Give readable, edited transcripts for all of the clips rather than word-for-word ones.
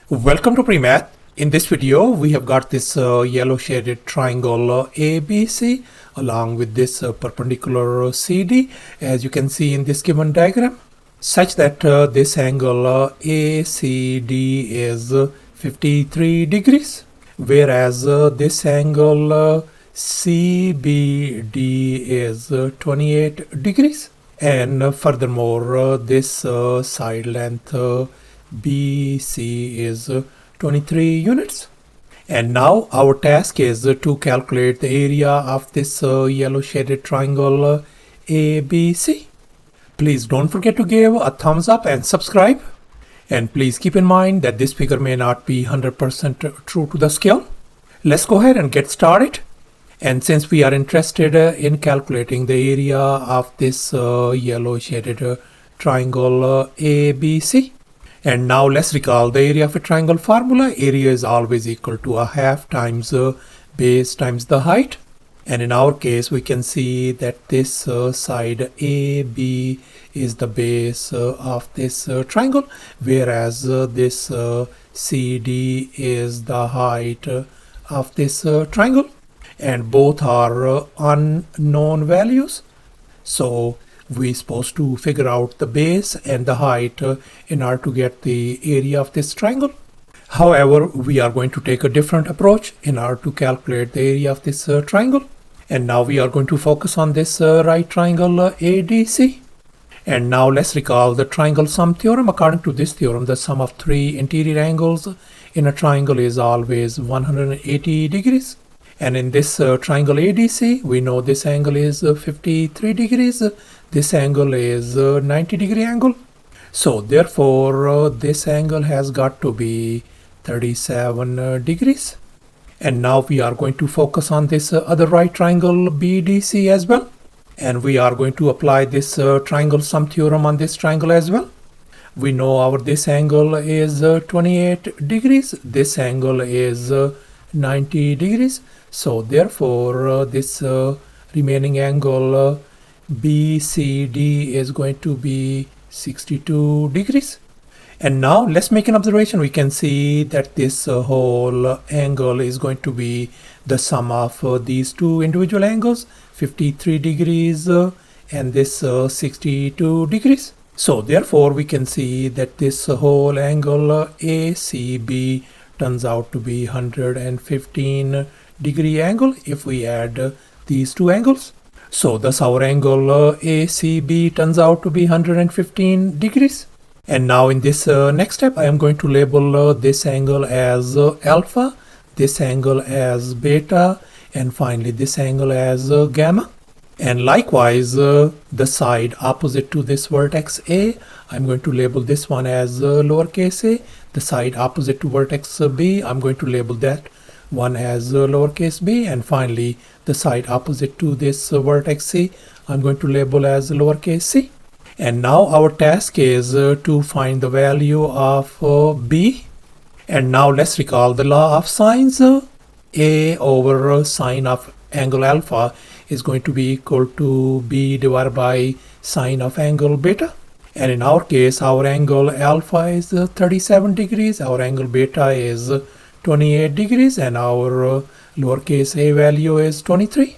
Welcome to PreMath. In this video, we have got this yellow shaded triangle ABC along with this perpendicular CD, as you can see in this given diagram, such that this angle ACD is 53 degrees, whereas this angle CBD is 28 degrees. And furthermore, this side length BC is 23 units. And now our task is to calculate the area of this yellow shaded triangle ABC. Please don't forget to give a thumbs up and subscribe. And please keep in mind that this figure may not be 100% true to the scale. Let's go ahead and get started. And since we are interested in calculating the area of this yellow shaded triangle ABC, and now let's recall the area of a triangle formula. Area is always equal to a half times base times the height. And in our case, we can see that this side AB is the base of this triangle, whereas this CD is the height of this triangle. And both are unknown values. So we're supposed to figure out the base and the height in order to get the area of this triangle. However, we are going to take a different approach in order to calculate the area of this triangle. And now we are going to focus on this right triangle ADC. And now let's recall the triangle sum theorem. According to this theorem, the sum of three interior angles in a triangle is always 180 degrees. And in this triangle ADC, we know this angle is 53 degrees. This angle is 90 degree angle. So therefore, this angle has got to be 37 degrees. And now we are going to focus on this other right triangle BDC as well. And we are going to apply this triangle sum theorem on this triangle as well. We know this angle is 28 degrees. This angle is 90 degrees. So therefore, this remaining angle BCD is going to be 62 degrees. And now let's make an observation. We can see that this whole angle is going to be the sum of these two individual angles, 53 degrees and this 62 degrees. So therefore, we can see that this whole angle ACB turns out to be 115 degree angle if we add these two angles. So thus our angle ACB turns out to be 115 degrees. And now in this next step, I am going to label this angle as alpha, this angle as beta, and finally this angle as gamma. And likewise, the side opposite to this vertex A, I'm going to label this one as lowercase a. The side opposite to vertex B, I'm going to label that one as lowercase b. And finally, the side opposite to this vertex C, I'm going to label as lowercase c. And now our task is to find the value of B. And now let's recall the law of sines. A over sine of angle alpha is going to be equal to B divided by sine of angle beta. And in our case, our angle alpha is 37 degrees, our angle beta is 28 degrees, and our lowercase a value is 23.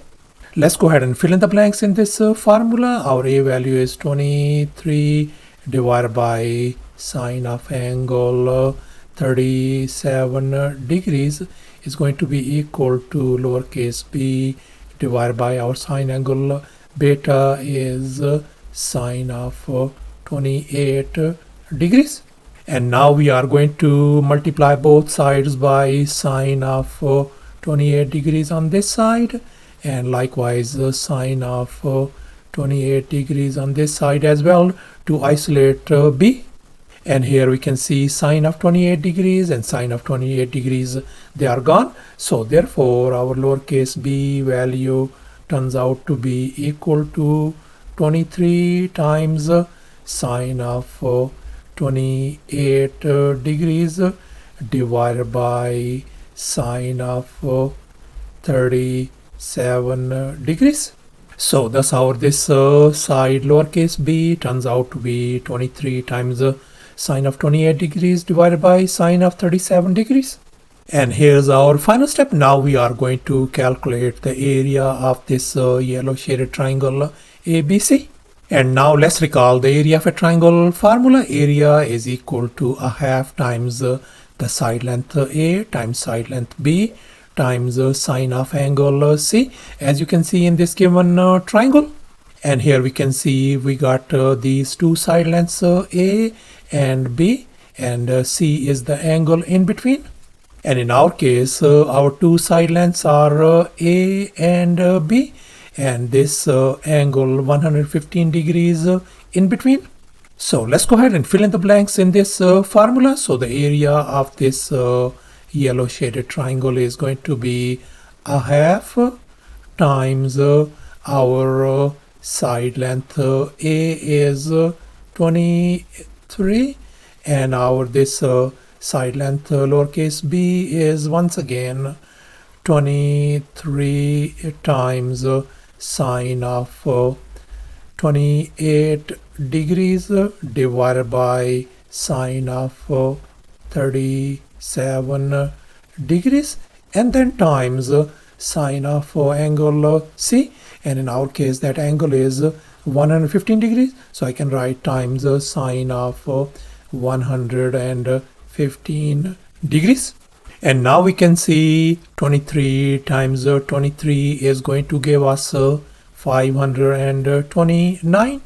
Let's go ahead and fill in the blanks in this formula. Our a value is 23 divided by sine of angle 37 degrees is going to be equal to lowercase b divided by our sine angle beta is sine of 28 degrees. And now we are going to multiply both sides by sine of 28 degrees on this side, and likewise sine of 28 degrees on this side as well to isolate b. And here we can see sine of 28 degrees and sine of 28 degrees, they are gone. So therefore, our lowercase b value turns out to be equal to 23 times sine of 28 degrees divided by sine of 37 degrees. So thus our this side lowercase b turns out to be 23 times sine of 28 degrees divided by sine of 37 degrees. And here's our final step. Now we are going to calculate the area of this yellow shaded triangle ABC. And now let's recall the area of a triangle formula. Area is equal to a half times the side length A times side length B times sine of angle C, as you can see in this given triangle. And here we can see we got these two side lengths A and B, and C is the angle in between. And in our case, our two side lengths are A and B, and this angle 115 degrees in between. So let's go ahead and fill in the blanks in this formula. So the area of this yellow shaded triangle is going to be a half times our side length A is 23, and our this side length lowercase b is once again 23 times sine of 28 degrees divided by sine of 37 degrees, and then times sine of angle C, and in our case that angle is 115 degrees, so I can write times sine of 115 degrees. And now we can see 23 times 23 is going to give us 529.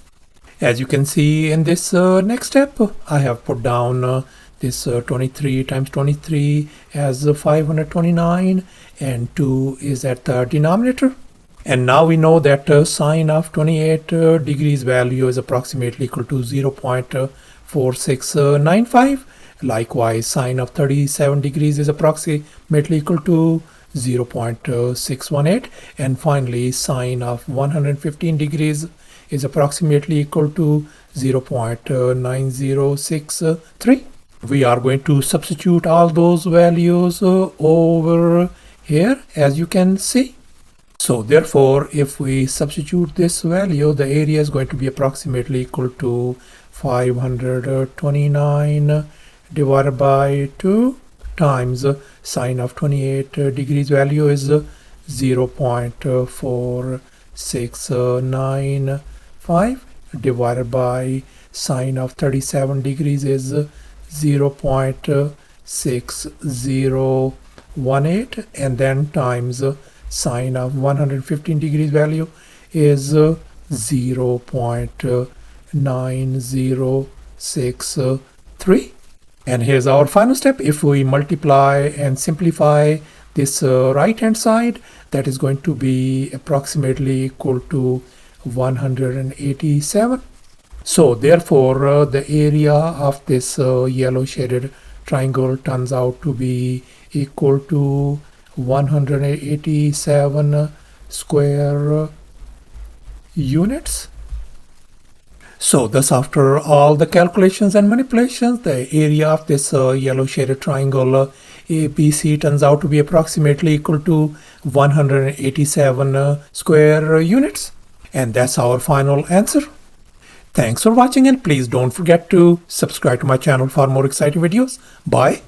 As you can see in this next step, I have put down this 23 times 23 as 529, and 2 is at the denominator. And now we know that sine of 28 degrees value is approximately equal to 0.4695. Likewise, sine of 37 degrees is approximately equal to 0.618. And finally, sine of 115 degrees is approximately equal to 0.9063. We are going to substitute all those values over here, as you can see. So therefore, if we substitute this value, the area is going to be approximately equal to 529 divided by 2 times sine of 28 degrees value is 0.4695 divided by sine of 37 degrees is 0.6018, and then times sine of 115 degrees value is 0.9063. And here's our final step. If we multiply and simplify this right hand side, that is going to be approximately equal to 187. So therefore the area of this yellow shaded triangle turns out to be equal to 187 square units. So thus, after all the calculations and manipulations, the area of this yellow shaded triangle ABC turns out to be approximately equal to 187 square units. And that's our final answer. Thanks for watching, and please don't forget to subscribe to my channel for more exciting videos. Bye.